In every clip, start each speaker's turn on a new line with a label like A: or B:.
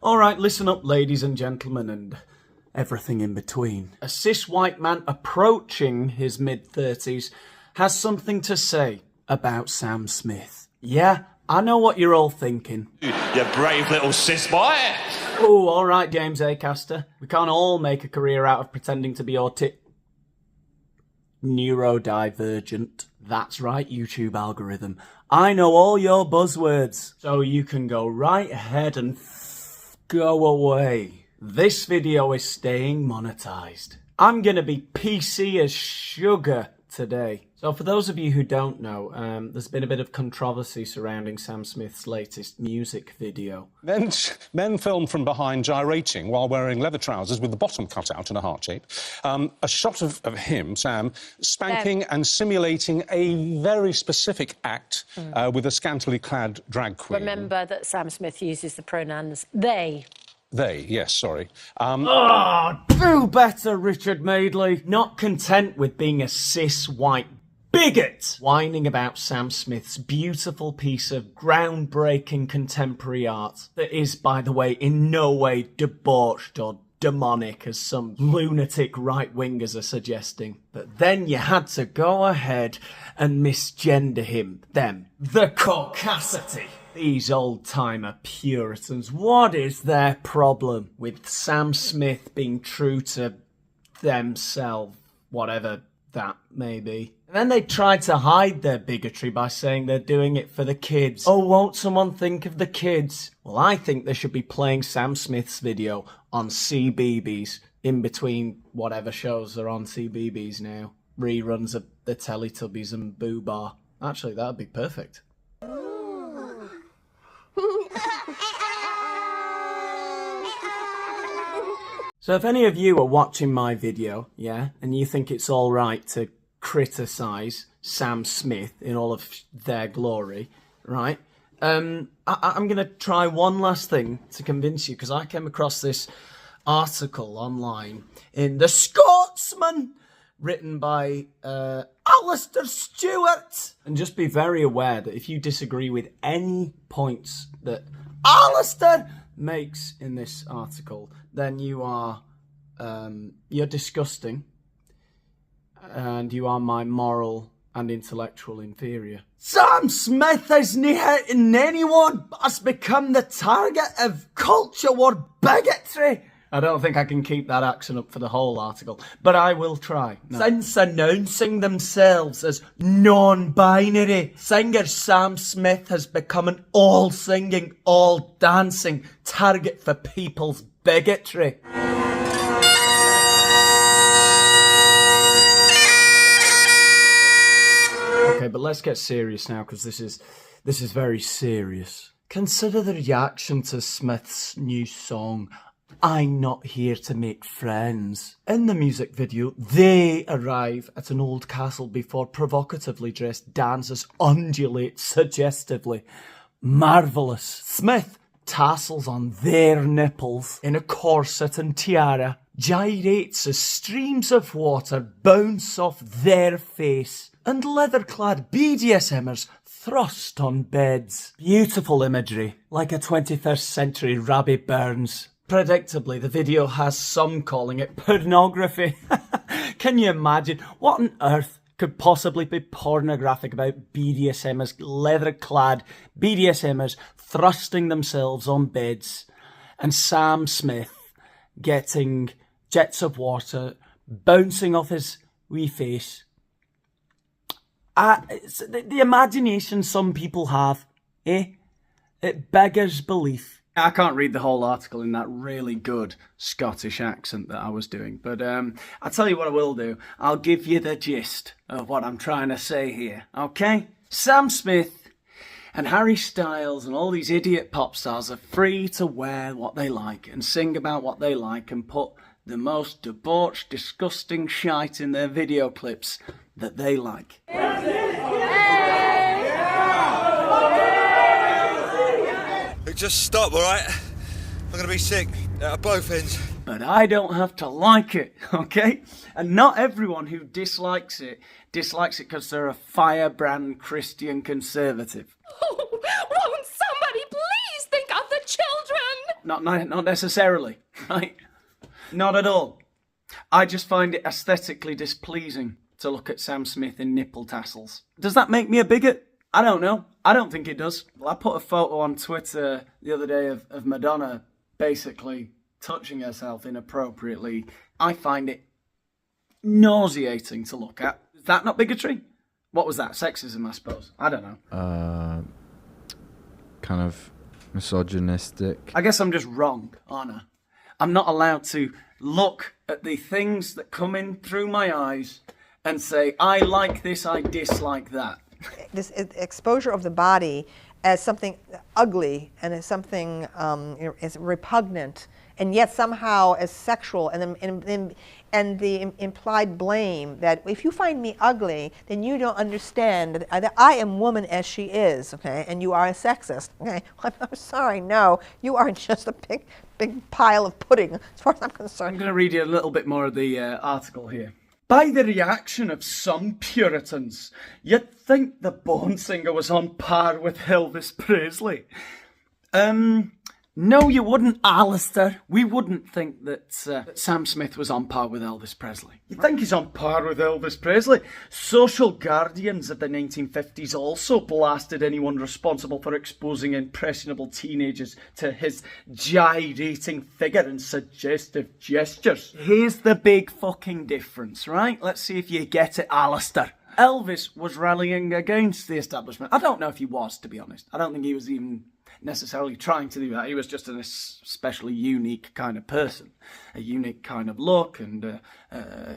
A: Alright, listen up, ladies and gentlemen, and everything in between. A cis white man approaching his mid-30s has something to say about Sam Smith. Yeah, I know what you're all thinking.
B: You brave little cis boy.
A: Oh, alright, James Acaster. We can't all make a career out of pretending to be neurodivergent. That's right, YouTube algorithm. I know all your buzzwords, so you can go right ahead and go away. This video is staying monetized. I'm gonna be PC as sugar today. So for those of you who don't know, there's been a bit of controversy surrounding Sam Smith's latest music video.
C: Men filmed from behind gyrating while wearing leather trousers with the bottom cut out in a heart shape. A shot of him, Sam, spanking and simulating a very specific act with a scantily clad drag queen.
D: Remember that Sam Smith uses the pronouns they.
C: They, yes, sorry.
A: Do better, Richard Madeley. Not content with being a cis white bigot, whining about Sam Smith's beautiful piece of groundbreaking contemporary art that is, by the way, in no way debauched or demonic as some lunatic right-wingers are suggesting. But then you had to go ahead and misgender them. The caucasity. These old-timer Puritans, what is their problem with Sam Smith being true to themselves, whatever that may be? And then they tried to hide their bigotry by saying they're doing it for the kids. Oh, won't someone think of the kids? Well, I think they should be playing Sam Smith's video on CBeebies in between whatever shows are on CBeebies now. Reruns of the Teletubbies and Boo Bar. Actually, that'd be perfect. So if any of you are watching my video, yeah, and you think it's all right to criticise Sam Smith in all of their glory, right, I'm going to try one last thing to convince you, because I came across this article online in The Scotsman, written by Alistair Stewart. And just be very aware that if you disagree with any points that Alistair makes in this article, then you are, you're disgusting, and you are my moral and intellectual inferior. Sam Smith isn't hitting anyone, but has become the target of culture war bigotry. I don't think I can keep that accent up for the whole article, but I will try. No. Since announcing themselves as non-binary, singer Sam Smith has become an all-singing, all-dancing target for people's bigotry. Okay, but let's get serious now, because this is very serious. Consider the reaction to Smith's new song, I'm Not Here to Make Friends. In the music video, they arrive at an old castle before provocatively dressed dancers undulate suggestively. Marvellous. Smith tassels on their nipples in a corset and tiara, gyrates as streams of water bounce off their face, and leather-clad BDSMers thrust on beds. Beautiful imagery, like a 21st century Robbie Burns. Predictably, the video has some calling it pornography. Can you imagine? What on earth could possibly be pornographic about BDSMers, leather-clad BDSMers thrusting themselves on beds, and Sam Smith getting jets of water bouncing off his wee face? It's the imagination some people have, eh? It beggars belief. I can't read the whole article in that really good Scottish accent that I was doing, but I'll tell you what I will do. I'll give you the gist of what I'm trying to say here, okay? Sam Smith and Harry Styles and all these idiot pop stars are free to wear what they like and sing about what they like and put the most debauched, disgusting shite in their video clips that they like.
E: Just stop, alright? I'm gonna be sick at both ends.
A: But I don't have to like it, okay? And not everyone who dislikes it because they're a firebrand Christian conservative.
D: Oh, won't somebody please think of the children?
A: not necessarily, right? Not at all. I just find it aesthetically displeasing to look at Sam Smith in nipple tassels. Does that make me a bigot? I don't know. I don't think it does. Well, I put a photo on Twitter the other day of Madonna basically touching herself inappropriately. I find it nauseating to look at. Is that not bigotry? What was that? Sexism, I suppose. I don't know.
F: Kind of misogynistic.
A: I guess I'm just wrong, aren't I? I'm not allowed to look at the things that come in through my eyes and say, I like this, I dislike that.
G: This exposure of the body as something ugly and as something as repugnant, and yet somehow as sexual, and the implied blame that if you find me ugly, then you don't understand that I am woman as she is, okay, and you are a sexist, okay. I'm sorry, no, you are just a big pile of pudding, as far as I'm concerned.
A: I'm going to read you a little bit more of the article here. By the reaction of some Puritans, you'd think the Bone Singer was on par with Elvis Presley. No, you wouldn't, Alistair. We wouldn't think that Sam Smith was on par with Elvis Presley. You think he's on par with Elvis Presley? Social guardians of the 1950s also blasted anyone responsible for exposing impressionable teenagers to his gyrating figure and suggestive gestures. Here's the big fucking difference, right? Let's see if you get it, Alistair. Elvis was rallying against the establishment. I don't know if he was, to be honest. I don't think he was even necessarily trying to do that. He was just an especially unique kind of person, a unique kind of look and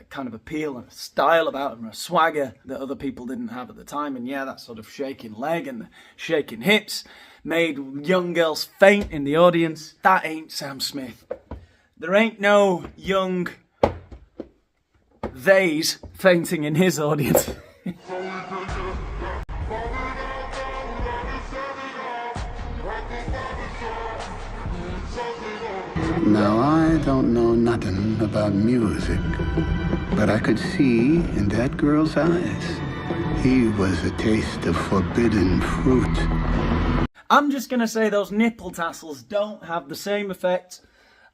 A: kind of appeal and a style about him, a swagger that other people didn't have at the time. And yeah, that sort of shaking leg and the shaking hips made young girls faint in the audience. That ain't Sam Smith. There ain't no young theys fainting in his audience.
H: Now, I don't know nothing about music, but I could see in that girl's eyes, he was a taste of forbidden fruit.
A: I'm just going to say those nipple tassels don't have the same effect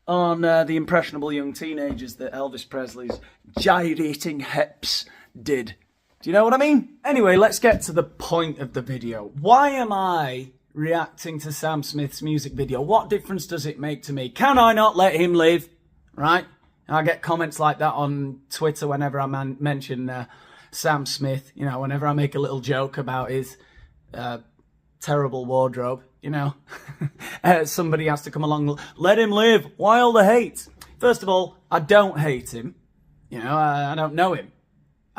A: on the impressionable young teenagers that Elvis Presley's gyrating hips did. Do you know what I mean? Anyway, let's get to the point of the video. Why am I reacting to Sam Smith's music video? What difference does it make to me? Can I not let him live? Right? I get comments like that on Twitter whenever I mention Sam Smith. You know, whenever I make a little joke about his terrible wardrobe, you know. Somebody has to come along, let him live. Why all the hate? First of all, I don't hate him. You know, I don't know him.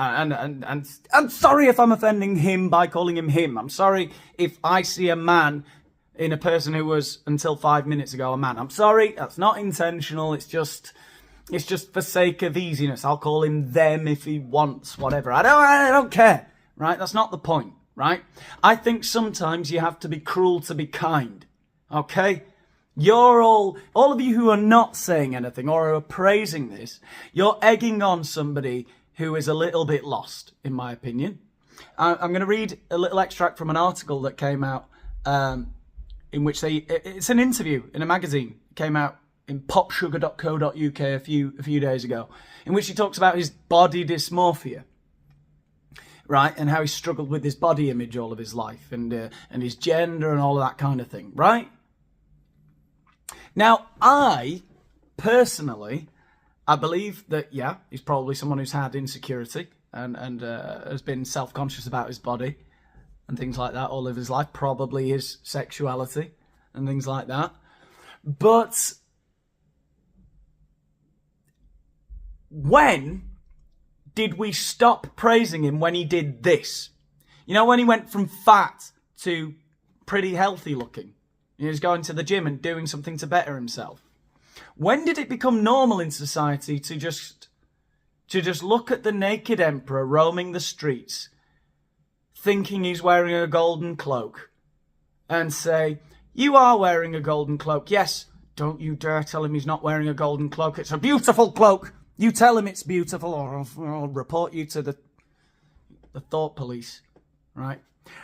A: And I'm sorry if I'm offending him by calling him him. I'm sorry if I see a man in a person who was, until 5 minutes ago, a man. I'm sorry, that's not intentional. It's just for sake of easiness. I'll call him them if he wants, whatever. I don't care, right? That's not the point, right? I think sometimes you have to be cruel to be kind, okay? You're all of you who are not saying anything or are praising this, you're egging on somebody who is a little bit lost, in my opinion. I'm going to read a little extract from an article that came out in which it's an interview in a magazine. It came out in popsugar.co.uk a few days ago, in which he talks about his body dysmorphia, right, and how he struggled with his body image all of his life, and his gender and all of that kind of thing, right? Now, I personally, I believe that, yeah, he's probably someone who's had insecurity and has been self-conscious about his body and things like that all of his life, probably his sexuality and things like that. But when did we stop praising him when he did this? You know, when he went from fat to pretty healthy looking. He was going to the gym and doing something to better himself. When did it become normal in society to just look at the naked emperor roaming the streets, thinking he's wearing a golden cloak, and say, you are wearing a golden cloak. Yes, don't you dare tell him he's not wearing a golden cloak. It's a beautiful cloak. You tell him it's beautiful or I'll report you to the thought police, right?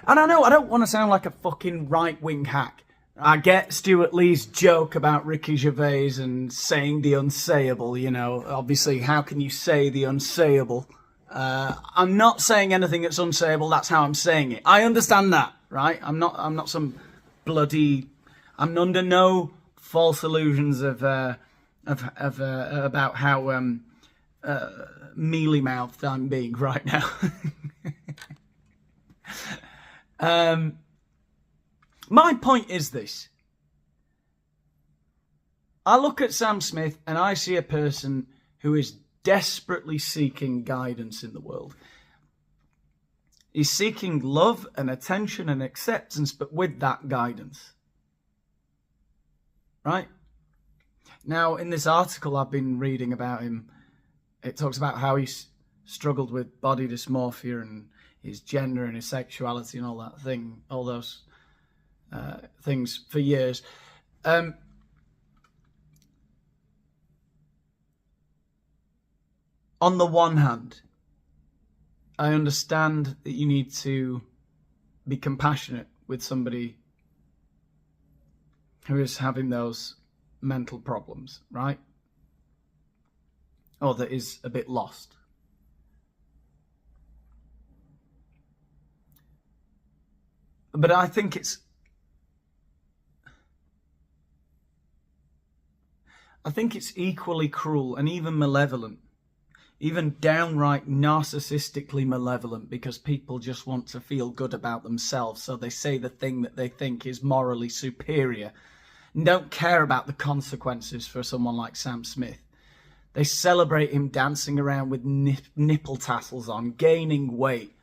A: And I know I don't want to sound like a fucking right-wing hack, I get Stuart Lee's joke about Ricky Gervais and saying the unsayable, you know. Obviously, how can you say the unsayable? I'm not saying anything that's unsayable, that's how I'm saying it. I understand that, right? I'm not some bloody... I'm under no false illusions of about how mealy-mouthed I'm being right now. My point is this. I look at Sam Smith and I see a person who is desperately seeking guidance in the world. He's seeking love and attention and acceptance, but with that guidance. Right? Now, in this article I've been reading about him, it talks about how he's struggled with body dysmorphia and his gender and his sexuality and all that thing, all those things for years. On the one hand, I understand that you need to be compassionate with somebody who is having those mental problems, right? Or that is a bit lost. But I think it's equally cruel and even malevolent, even downright narcissistically malevolent, because people just want to feel good about themselves, so they say the thing that they think is morally superior and don't care about the consequences for someone like Sam Smith. They celebrate him dancing around with nipple tassels on, gaining weight.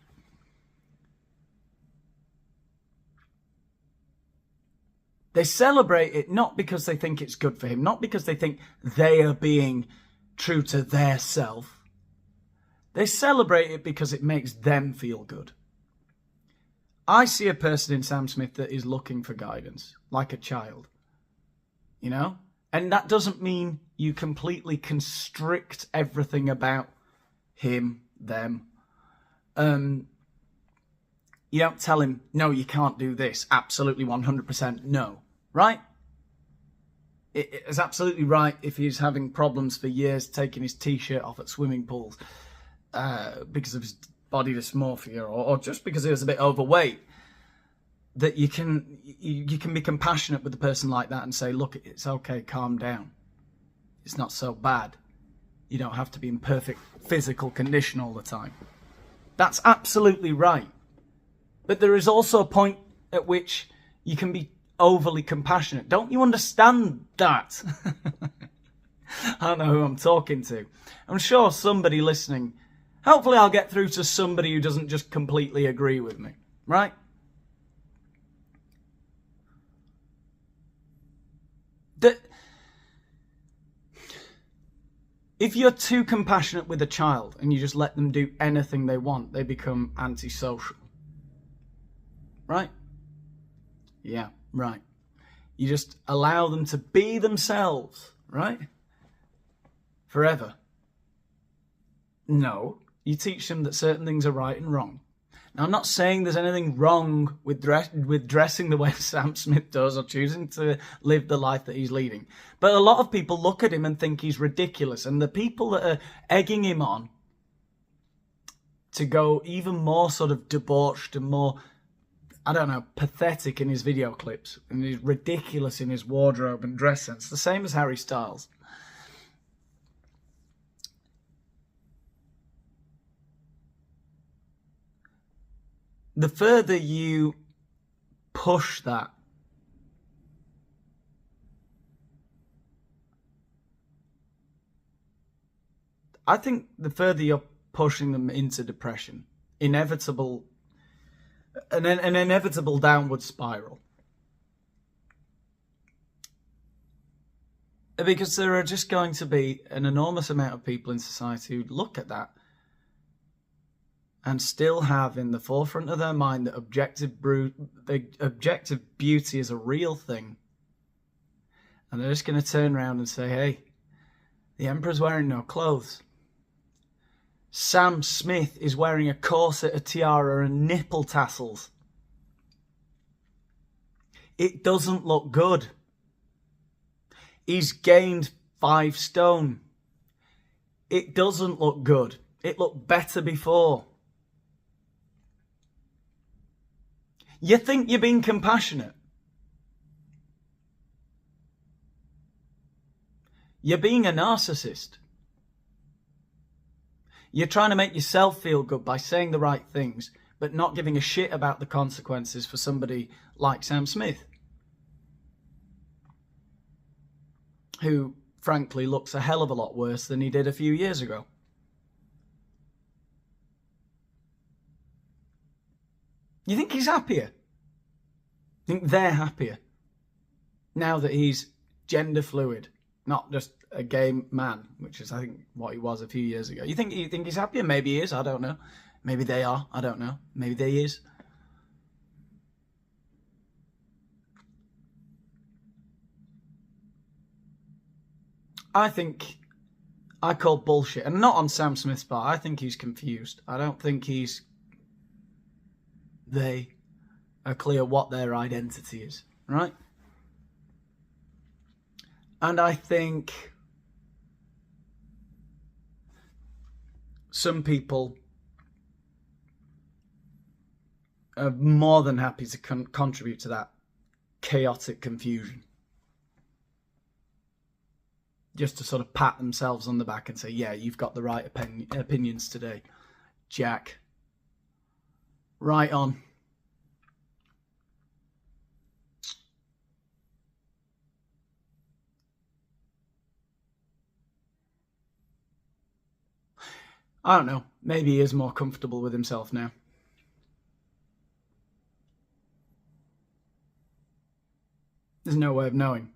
A: They celebrate it not because they think it's good for him, not because they think they are being true to their self. They celebrate it because it makes them feel good. I see a person in Sam Smith that is looking for guidance, like a child. You know? And that doesn't mean you completely constrict everything about him, them. You don't tell him, no, you can't do this. Absolutely 100% no. Right? It's absolutely right if he's having problems for years taking his t-shirt off at swimming pools because of his body dysmorphia or just because he was a bit overweight. That you can be compassionate with a person like that and say, look, it's okay, calm down. It's not so bad. You don't have to be in perfect physical condition all the time. That's absolutely right. But there is also a point at which you can be overly compassionate. Don't you understand that? I don't know who I'm talking to. I'm sure somebody listening, hopefully I'll get through to somebody who doesn't just completely agree with me, right? If you're too compassionate with a child and you just let them do anything they want, they become antisocial. Right? Yeah, right. You just allow them to be themselves, right? Forever. No, you teach them that certain things are right and wrong. Now, I'm not saying there's anything wrong with dressing the way Sam Smith does or choosing to live the life that he's leading. But a lot of people look at him and think he's ridiculous. And the people that are egging him on to go even more sort of debauched and more, I don't know, pathetic in his video clips. And he's ridiculous in his wardrobe and dress sense. The same as Harry Styles. The further you push that, I think the further you're pushing them into depression, an inevitable downward spiral. Because there are just going to be an enormous amount of people in society who look at that and still have in the forefront of their mind that objective beauty is a real thing. And they're just going to turn around and say, hey, the Emperor's wearing no clothes. Sam Smith is wearing a corset, a tiara, and nipple tassels. It doesn't look good. He's gained 5 stone. It doesn't look good. It looked better before. You think you're being compassionate. You're being a narcissist. You're trying to make yourself feel good by saying the right things, but not giving a shit about the consequences for somebody like Sam Smith, who, frankly, looks a hell of a lot worse than he did a few years ago. You think he's happier? Think they're happier now that he's gender fluid, not just a gay man, which is, I think, what he was a few years ago. You think he's happier? Maybe he is. I don't know. Maybe they are. I don't know. Maybe they is. I think I call bullshit, and not on Sam Smith's part. I think he's confused. I don't think they are clear what their identity is, right? And I think some people are more than happy to contribute to that chaotic confusion. Just to sort of pat themselves on the back and say, yeah, you've got the right opinions today, Jack. Right on. I don't know. Maybe he is more comfortable with himself now. There's no way of knowing.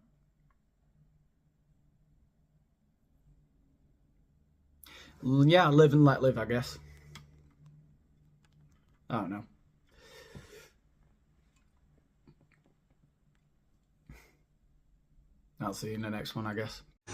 A: Yeah, live and let live, I guess. I don't know. I'll see you in the next one, I guess.
I: The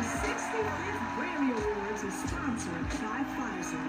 I: 65th Grammy Awards is sponsored by Pfizer.